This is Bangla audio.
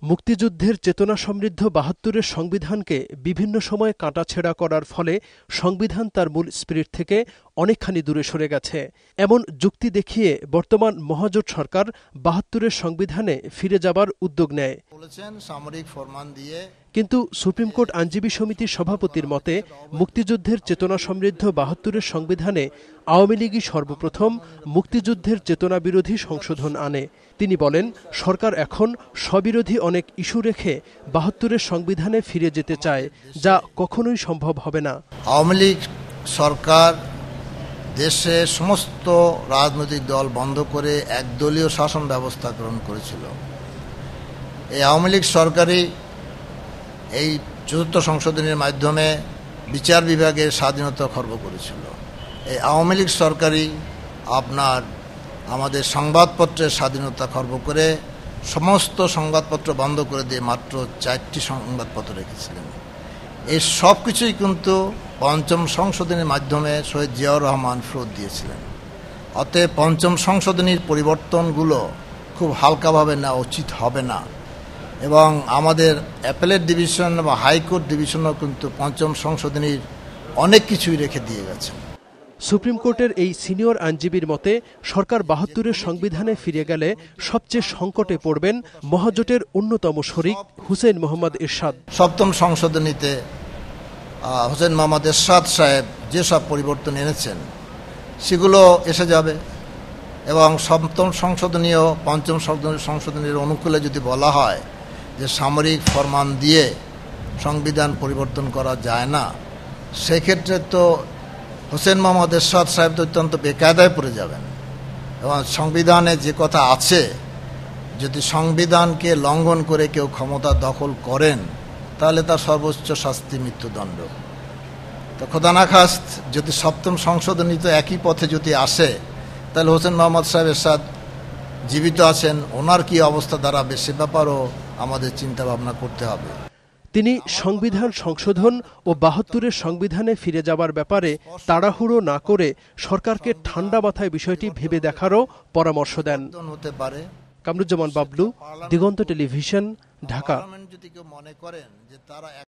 মুক্তিযুদ্ধের চেতনা সমৃদ্ধ ৭২-এর সংবিধানকে বিভিন্ন সময় কাটাছেঁড়া করার ফলে সংবিধান তার মূল স্পিরিট থেকে অনেকখানি দূরে সরে গেছে। এমন যুক্তি দেখিয়ে বর্তমান মহাজোট সরকার ৭২-এর সংবিধানে ফিরে যাবার উদ্যোগ নেয়। কিন্তু সুপ্রিম কোর্ট আইনজীবী সমিতির সভাপতির মতে মুক্তিযুদ্ধের চেতনা সমৃদ্ধ ৭২-এর সংবিধানে আওয়ামী লীগই সর্বপ্রথম মুক্তিযুদ্ধের চেতনা বিরোধী সংশোধন আনে। তিনি বলেন, সরকার এখন স্ববিরোধী অনেক ইস্যু রেখে ৭২-এর সংবিধানে ফিরে যেতে চায়, যা কখনোই সম্ভব হবে না। আওয়ামী লীগ সরকার দেশে সমস্ত রাজনৈতিক দল বন্ধ করে একদলীয় শাসন ব্যবস্থা গ্রহণ করেছিল। এই আওয়ামী লীগ সরকারই এই চতুর্থ সংশোধনীর মাধ্যমে বিচার বিভাগের স্বাধীনতা খর্ব করেছিল। এই আওয়ামী লীগ সরকারই আমাদের সংবাদপত্রের স্বাধীনতা খর্ব করে সমস্ত সংবাদপত্র বন্ধ করে দিয়ে মাত্র 4টি সংবাদপত্র রেখেছিলেন। এই সব কিছুই কিন্তু পঞ্চম সংশোধনীর মাধ্যমে শহীদ জিয়াউর রহমান ফেরত দিয়েছিলেন। অতএব পঞ্চম সংশোধনীর পরিবর্তনগুলো খুব হালকাভাবে নেওয়া উচিত হবে না। এবং আমাদের অ্যাপেলেট ডিভিশন বা হাইকোর্ট ডিভিশনও কিন্তু পঞ্চম সংশোধনীর অনেক কিছুই রেখে দিয়ে গেছে। সুপ্রিম কোর্টের এই সিনিয়র আইনজীবীর মতে সরকার ৭২-এর সংবিধানে ফিরে গেলে সবচেয়ে সংকটে পড়বেন মহাজোটের অন্যতম শরিক হুসেইন মোহাম্মদ এরশাদ। সপ্তম সংশোধনীতে হুসেইন মোহাম্মদ এরশাদ সাহেব যেসব পরিবর্তন এনেছেন সেগুলো এসে যাবে এবং সপ্তম সংশোধনীয় পঞ্চম সংশোধনীর অনুকূলে যদি বলা হয় যে সামরিক ফরমান দিয়ে সংবিধান পরিবর্তন করা যায় না, সেক্ষেত্রে তো হুসেইন মোহাম্মদ এরশাদ সাহেব তো অত্যন্ত বেকায়দায় পড়ে যাবেন। এবং সংবিধানে যে কথা আছে, যদি সংবিধানকে লঙ্ঘন করে কেউ ক্ষমতা দখল করেন তাহলে তার সর্বোচ্চ শাস্তি মৃত্যুদণ্ড। তো খোদা না খাস্ত যদি সপ্তম সংশোধনীতে একই পথে যদি আসে তাহলে হোসেন মোহাম্মদ সাহেব এরশাদ জীবিত আছেন, ওনার কি অবস্থা দাঁড়াবে সে ব্যাপারও আমাদের চিন্তা ভাবনা করতে হবে। তিনি সংবিধান সংশোধন ও ৭২-এর সংবিধানে ফিরে যাবার ব্যাপারে তাড়াহুড়ো না করে সরকারকে ঠান্ডা মাথায় বিষয়টি ভেবে দেখারও পরামর্শ দেন। কামরুজ্জামান বাবলু, দিগন্ত টেলিভিশন, ঢাকা।